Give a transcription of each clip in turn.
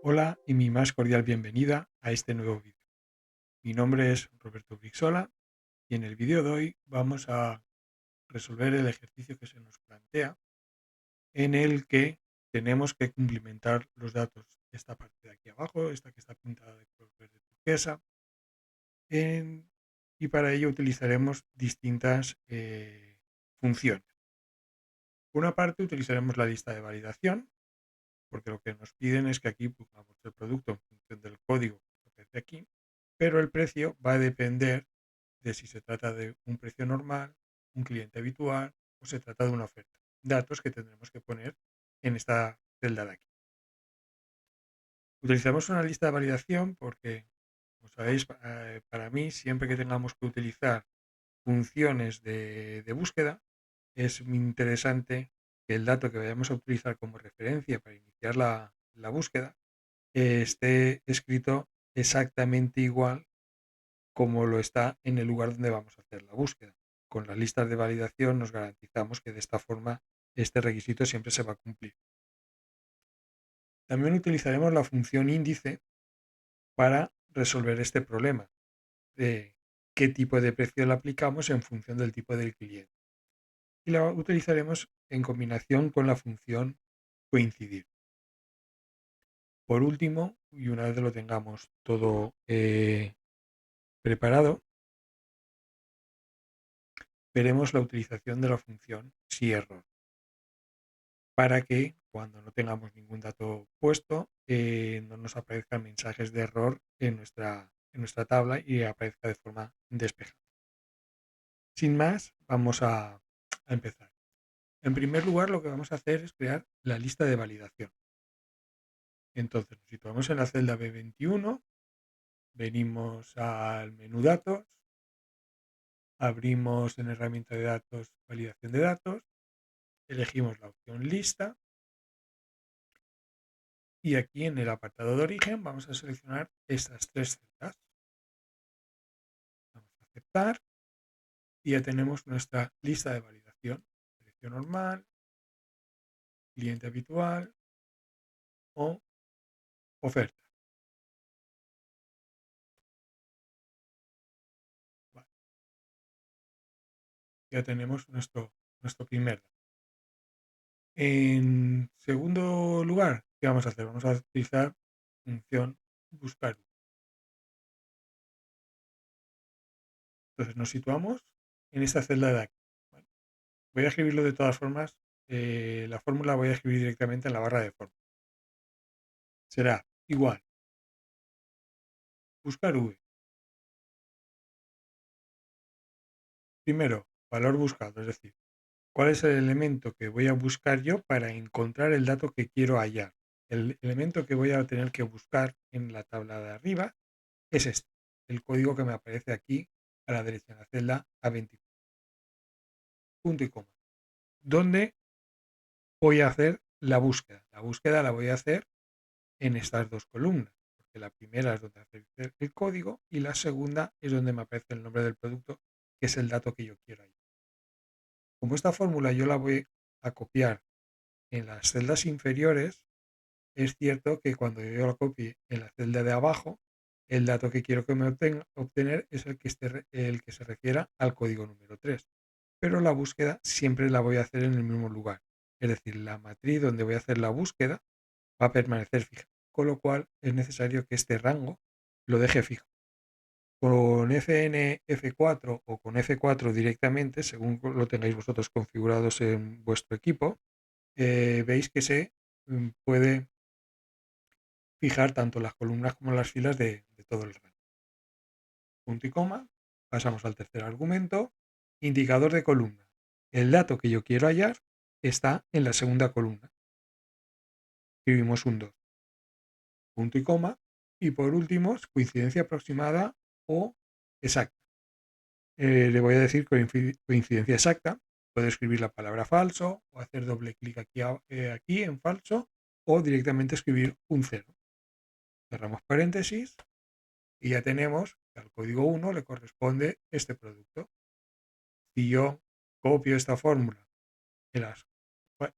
Hola y mi más cordial bienvenida a este nuevo vídeo. Mi nombre es Roberto Brixola y en el vídeo de hoy vamos a resolver el ejercicio que se nos plantea en el que tenemos que cumplimentar los datos de esta parte de aquí abajo, esta que está pintada de color verde turquesa, en- y para ello utilizaremos distintas funciones. Por una parte utilizaremos la lista de validación, porque lo que nos piden es que aquí pongamos el producto en función del código que aparece aquí, pero el precio va a depender de si se trata de un precio normal, un cliente habitual o se trata de una oferta. Datos que tendremos que poner en esta celda de aquí. Utilizamos una lista de validación porque, como sabéis, para mí, siempre que tengamos que utilizar funciones de búsqueda, es muy interesante que el dato que vayamos a utilizar como referencia para iniciar la búsqueda esté escrito exactamente igual como lo está en el lugar donde vamos a hacer la búsqueda. Con las listas de validación nos garantizamos que de esta forma este requisito siempre se va a cumplir. También utilizaremos la función índice para resolver este problema de qué tipo de precio le aplicamos en función del tipo del cliente. Y la utilizaremos en combinación con la función coincidir. Por último, y una vez lo tengamos todo preparado, veremos la utilización de la función si-error para que cuando no tengamos ningún dato puesto no nos aparezcan mensajes de error en nuestra tabla y aparezca de forma despejada. Sin más, vamos a empezar. En primer lugar, lo que vamos a hacer es crear la lista de validación. Entonces, nos situamos en la celda B21, venimos al menú datos, abrimos en herramienta de datos, validación de datos, elegimos la opción lista y aquí en el apartado de origen vamos a seleccionar estas tres celdas. Vamos a aceptar y ya tenemos nuestra lista de validación. Precio normal, cliente habitual o oferta. Vale, ya tenemos nuestro primer dato. En segundo lugar, ¿qué vamos a hacer? Vamos a utilizar función buscar. Entonces nos situamos en esta celda de aquí. Bueno, voy a escribirlo de todas formas. La fórmula voy a escribir directamente en la barra de fórmula. Será igual buscar V. Primero, valor buscado, es decir, cuál es el elemento que voy a buscar yo para encontrar el dato que quiero hallar. El elemento que voy a tener que buscar en la tabla de arriba es este, el código que me aparece aquí a la derecha en la celda A24. Punto y coma. ¿Dónde voy a hacer la búsqueda? La búsqueda la voy a hacer en estas dos columnas, porque la primera es donde aparece el código y la segunda es donde me aparece el nombre del producto, que es el dato que yo quiero hallar. Como esta fórmula yo la voy a copiar en las celdas inferiores, es cierto que cuando yo la copie en la celda de abajo, el dato que quiero que me obtener es el que se refiera al código número 3. Pero la búsqueda siempre la voy a hacer en el mismo lugar. Es decir, la matriz donde voy a hacer la búsqueda va a permanecer fija. Con lo cual es necesario que este rango lo deje fijo. Con FN F4 o con F4 directamente, según lo tengáis vosotros configurados en vuestro equipo, veis que se puede fijar tanto las columnas como las filas de todo el rango. Punto y coma. Pasamos al tercer argumento. Indicador de columna. El dato que yo quiero hallar está en la segunda columna. Escribimos un 2. Punto y coma. Y por último, coincidencia aproximada o exacta. Le voy a decir coincidencia exacta. Puedo escribir la palabra falso o hacer doble clic aquí en falso o directamente escribir un 0. Cerramos paréntesis y ya tenemos que al código 1 le corresponde este producto. Si yo copio esta fórmula en las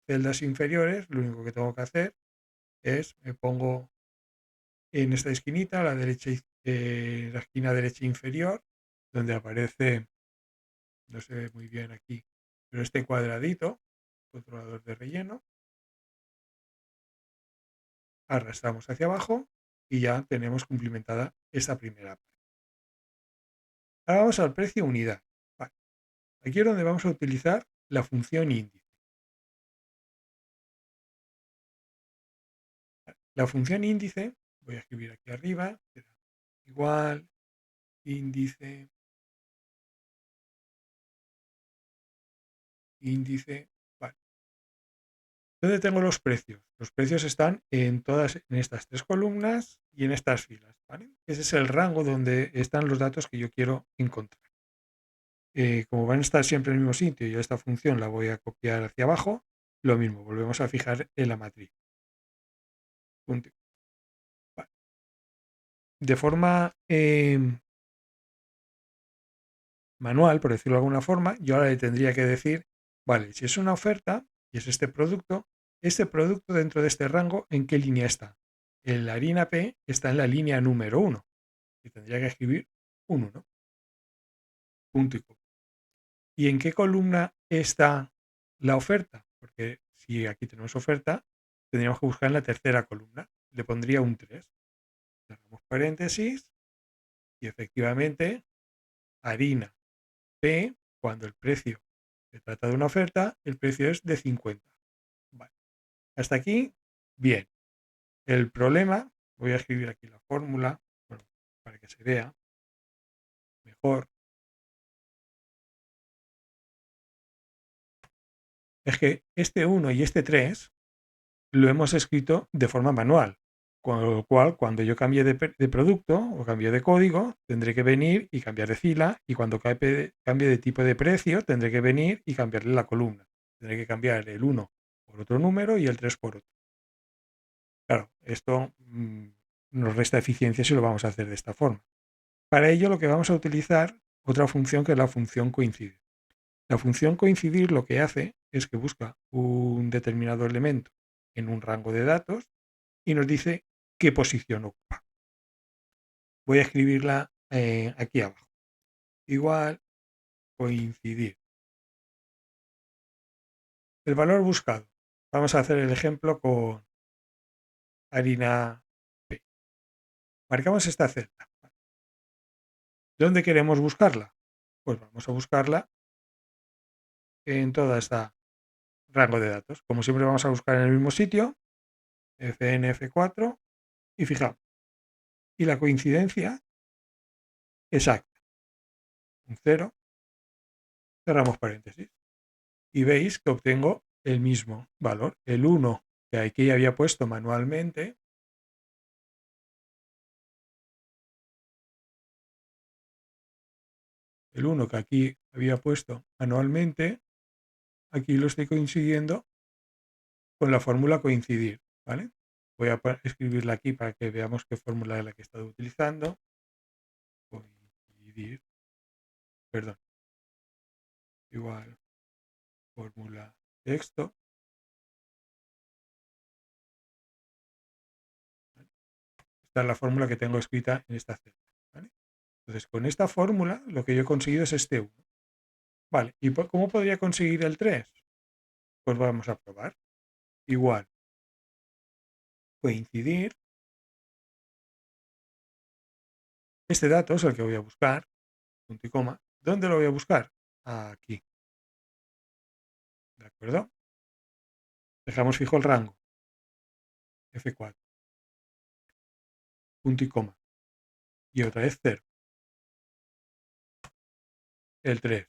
celdas inferiores, lo único que tengo que hacer es me pongo en esta esquinita, a la derecha, la esquina derecha inferior, donde aparece, no se ve muy bien aquí, pero este cuadradito, controlador de relleno, arrastramos hacia abajo y ya tenemos cumplimentada esta primera parte. Ahora vamos al precio unidad. Vale. Aquí es donde vamos a utilizar la función índice. La función índice, voy a escribir aquí arriba, será igual, índice, índice. Vale. ¿Dónde tengo los precios? Los precios están en todas en estas tres columnas y en estas filas. ¿Vale? Ese es el rango donde están los datos que yo quiero encontrar. Como van a estar siempre en el mismo sitio y yo esta función la voy a copiar hacia abajo, lo mismo, volvemos a fijar en la matriz. Punto. Vale. De forma manual, por decirlo de alguna forma, yo ahora le tendría que decir, vale, si es una oferta y es este producto dentro de este rango, ¿en qué línea está? La harina P está en la línea número 1 y tendría que escribir un 1, punto y coma. ¿Y en qué columna está la oferta? Porque si aquí tenemos oferta, tendríamos que buscar en la tercera columna. Le pondría un 3. Cerramos paréntesis y efectivamente harina P, cuando el precio se trata de una oferta, el precio es de 50. Vale. Hasta aquí, bien. El problema, voy a escribir aquí la fórmula, bueno, para que se vea mejor, es que este 1 y este 3 lo hemos escrito de forma manual, con lo cual cuando yo cambie de producto o cambie de código, tendré que venir y cambiar de fila, y cuando cambie de tipo de precio, tendré que venir y cambiarle la columna. Tendré que cambiar el 1 por otro número y el 3 por otro. Claro, esto nos resta eficiencia si lo vamos a hacer de esta forma. Para ello lo que vamos a utilizar otra función que es la función coincidir. La función coincidir lo que hace es que busca un determinado elemento en un rango de datos y nos dice qué posición ocupa. Voy a escribirla aquí abajo. Igual coincidir. El valor buscado. Vamos a hacer el ejemplo con harina P. Marcamos esta celda. ¿Dónde queremos buscarla? Pues vamos a buscarla en toda esta rango de datos. Como siempre vamos a buscar en el mismo sitio, Fn, F4, y fijamos. Y la coincidencia exacta, un 0, cerramos paréntesis. Y veis que obtengo el mismo valor, el 1 que aquí había puesto manualmente, el 1 que aquí había puesto manualmente, aquí lo estoy coincidiendo con la fórmula coincidir, ¿vale? Voy a escribirla aquí para que veamos qué fórmula es la que he estado utilizando. Coincidir, perdón, igual fórmula texto. Esta es la fórmula que tengo escrita en esta celda, ¿vale? Entonces, con esta fórmula lo que yo he conseguido es este 1. Vale, ¿y cómo podría conseguir el 3? Pues vamos a probar. Igual, coincidir. Este dato es el que voy a buscar, punto y coma. ¿Dónde lo voy a buscar? Aquí. ¿De acuerdo? Dejamos fijo el rango. F4. Punto y coma. Y otra vez 0. El 3.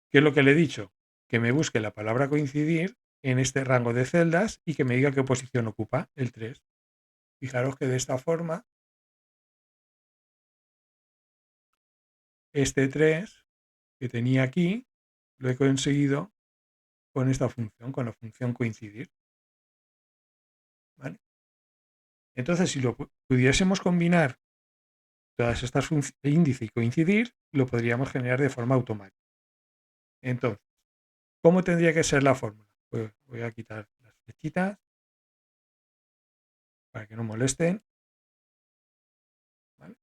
¿Qué es lo que le he dicho? Que me busque la palabra coincidir en este rango de celdas y que me diga qué posición ocupa el 3. Fijaros que de esta forma, este 3 que tenía aquí, lo he conseguido con esta función, con la función coincidir. ¿Vale? Entonces, si lo pudiésemos combinar todas estas funciones, índice y coincidir, lo podríamos generar de forma automática. Entonces, ¿cómo tendría que ser la fórmula? Pues voy a quitar las flechitas para que no molesten, ¿vale?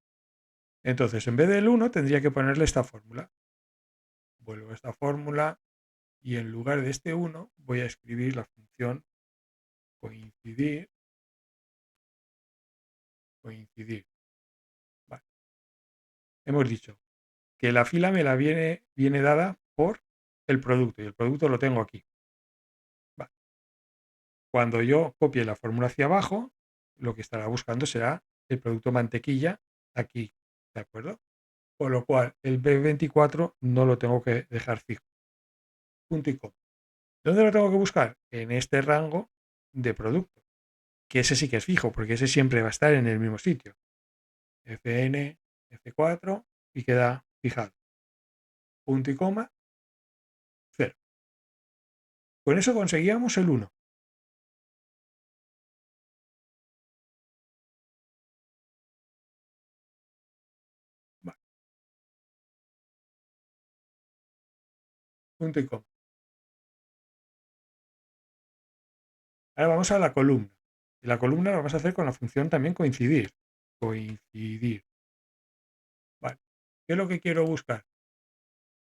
Entonces, en vez del 1 tendría que ponerle esta fórmula. Vuelvo a esta fórmula y en lugar de este 1 voy a escribir la función coincidir, coincidir. Vale. Hemos dicho que la fila me la viene dada por el producto y el producto lo tengo aquí. Vale. Cuando yo copie la fórmula hacia abajo, lo que estará buscando será el producto mantequilla aquí, ¿de acuerdo? Con lo cual el B24 no lo tengo que dejar fijo. Punto y coma. ¿Dónde lo tengo que buscar? En este rango de producto, que ese sí que es fijo, porque ese siempre va a estar en el mismo sitio. Fn, F4 y queda fijado. Punto y coma, 0. Con eso conseguíamos el 1. Vale, punto y coma. Ahora vamos a la columna. Y la columna la vamos a hacer con la función también coincidir. Coincidir. Vale. ¿Qué es lo que quiero buscar?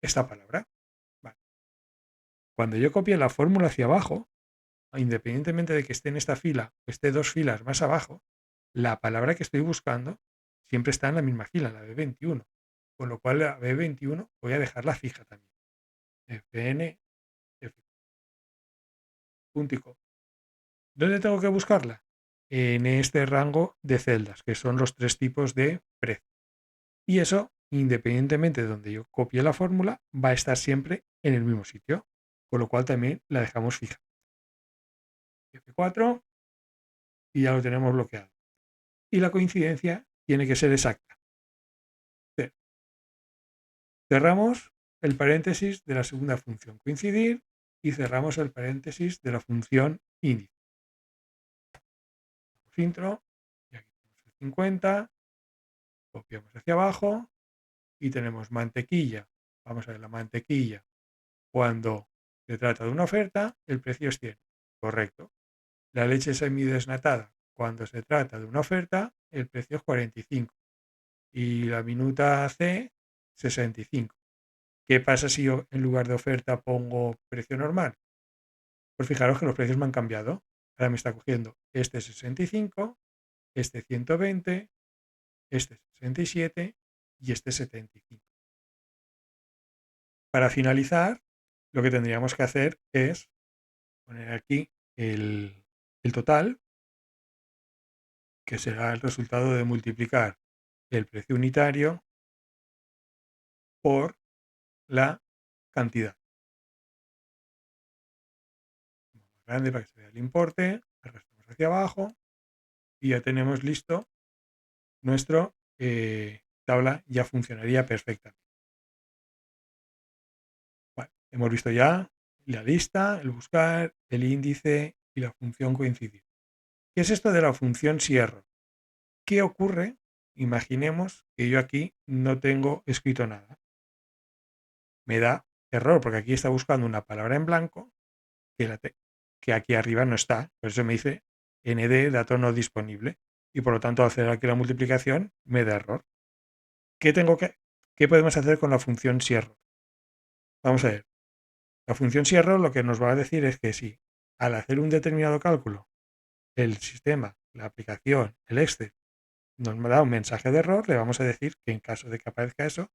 Esta palabra. Vale. Cuando yo copie la fórmula hacia abajo, independientemente de que esté en esta fila o esté 2 filas más abajo, la palabra que estoy buscando siempre está en la misma fila, la B21. Con lo cual la B21 voy a dejarla fija también. Fn, F, punto y coma. ¿Dónde tengo que buscarla? En este rango de celdas, que son los 3 tipos de precio. Y eso, independientemente de donde yo copie la fórmula, va a estar siempre en el mismo sitio, con lo cual también la dejamos fija. F4 y ya lo tenemos bloqueado. Y la coincidencia tiene que ser exacta. Cerramos el paréntesis de la segunda función coincidir y cerramos el paréntesis de la función índice. Intro, y aquí tenemos el 50, copiamos hacia abajo y tenemos mantequilla. Vamos a ver la mantequilla. Cuando se trata de una oferta, el precio es 100. Correcto. La leche semidesnatada, cuando se trata de una oferta, el precio es 45. Y la minuta C, 65. ¿Qué pasa si yo en lugar de oferta pongo precio normal? Pues fijaros que los precios me han cambiado. Ahora me está cogiendo este 65, este 120, este 67 y este 75. Para finalizar, lo que tendríamos que hacer es poner aquí el total, que será el resultado de multiplicar el precio unitario por la cantidad. Más grande para que se vea el importe, arrastramos hacia abajo y ya tenemos listo nuestro tabla, ya funcionaría perfectamente. Vale, hemos visto ya la lista, el buscar, el índice y la función coincidir. ¿Qué es esto de la función si-error? ¿Qué ocurre? Imaginemos que yo aquí no tengo escrito nada. Me da error porque aquí está buscando una palabra en blanco que aquí arriba no está. Por eso me dice nd dato no disponible. Y por lo tanto, al hacer aquí la multiplicación, me da error. ¿Qué podemos hacer con la función si-error? Vamos a ver. La función si-error lo que nos va a decir es que si al hacer un determinado cálculo el sistema, la aplicación, el Excel, nos da un mensaje de error, le vamos a decir que en caso de que aparezca eso,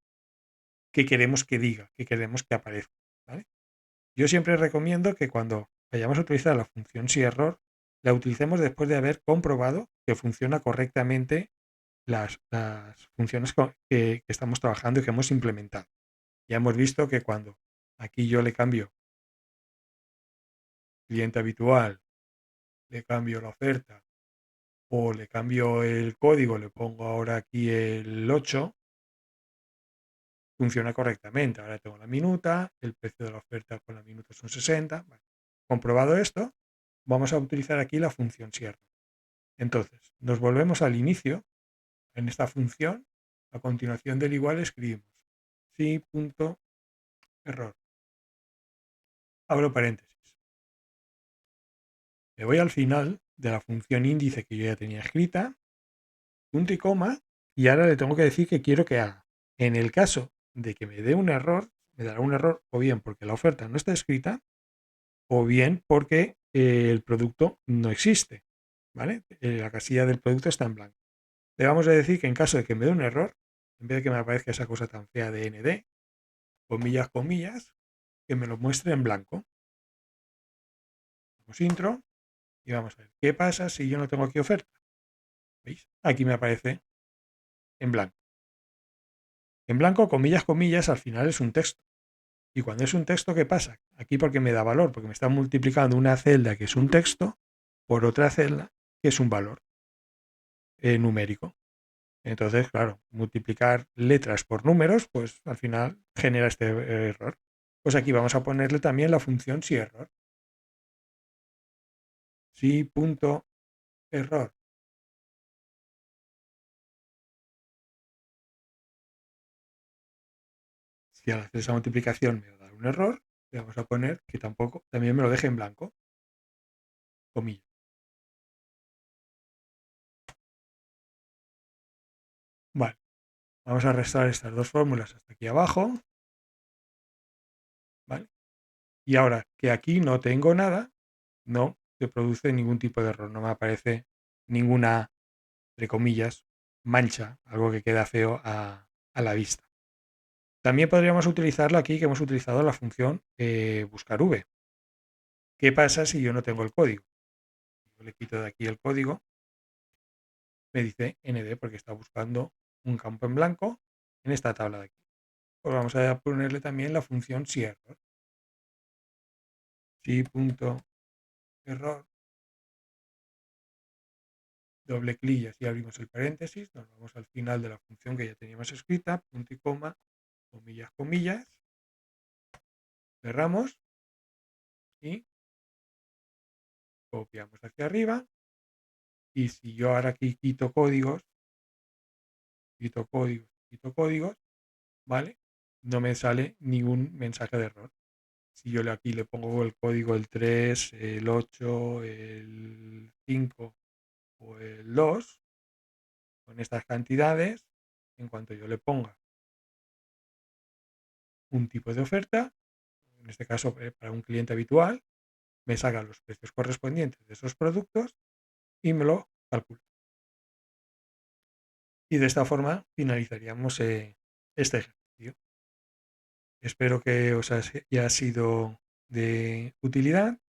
¿qué queremos que diga? ¿Qué queremos que aparezca? ¿Vale? Yo siempre recomiendo que cuando vayamos a utilizar la función si-error, la utilicemos después de haber comprobado que funciona correctamente las funciones que estamos trabajando y que hemos implementado. Ya hemos visto que cuando aquí yo le cambio cliente habitual, le cambio la oferta o le cambio el código, le pongo ahora aquí el 8, funciona correctamente. Ahora tengo la minuta, el precio de la oferta con la minuta son 60. Vale. Comprobado esto, vamos a utilizar aquí la función si-error. Entonces, nos volvemos al inicio. En esta función, a continuación del igual escribimos si.error. Abro paréntesis. Me voy al final de la función índice que yo ya tenía escrita, punto y coma, y ahora le tengo que decir que quiero que haga. En el caso de que me dé un error, me dará un error o bien porque la oferta no está escrita o bien porque el producto no existe, ¿vale? La casilla del producto está en blanco. Le vamos a decir que en caso de que me dé un error, en vez de que me aparezca esa cosa tan fea de ND, comillas, comillas, que me lo muestre en blanco. Damos intro y vamos a ver qué pasa si yo no tengo aquí oferta. ¿Veis? Aquí me aparece en blanco. En blanco, comillas, comillas, al final es un texto. Y cuando es un texto, ¿qué pasa? Aquí porque me da valor, porque me está multiplicando una celda que es un texto por otra celda que es un valor numérico. Entonces, claro, multiplicar letras por números, pues al final genera este error. Pues aquí vamos a ponerle también la función si error. Si punto error. Si al hacer esa multiplicación me va a dar un error, le vamos a poner que tampoco, también me lo deje en blanco, comillas. Vale, vamos a restar estas dos fórmulas hasta aquí abajo. ¿Vale? Y ahora que aquí no tengo nada, no se produce ningún tipo de error, no me aparece ninguna, entre comillas, mancha, algo que queda feo a la vista. También podríamos utilizarlo aquí, que hemos utilizado la función buscar v. ¿Qué pasa si yo no tengo el código? Yo le quito de aquí el código, me dice nd porque está buscando un campo en blanco en esta tabla de aquí. Pues vamos a ponerle también la función si-error. Si.error, doble clic y así abrimos el paréntesis, nos vamos al final de la función que ya teníamos escrita, punto y coma, comillas, comillas, cerramos y copiamos hacia arriba. Y si yo ahora aquí quito códigos, quito códigos, ¿vale? No me sale ningún mensaje de error. Si yo aquí le pongo el código el 3, el 8, el 5 o el 2, con estas cantidades, en cuanto yo le ponga un tipo de oferta, en este caso para un cliente habitual, me saca los precios correspondientes de esos productos y me lo calcula. Y de esta forma finalizaríamos este ejercicio. Espero que os haya sido de utilidad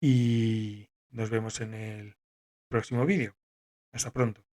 y nos vemos en el próximo vídeo. Hasta pronto.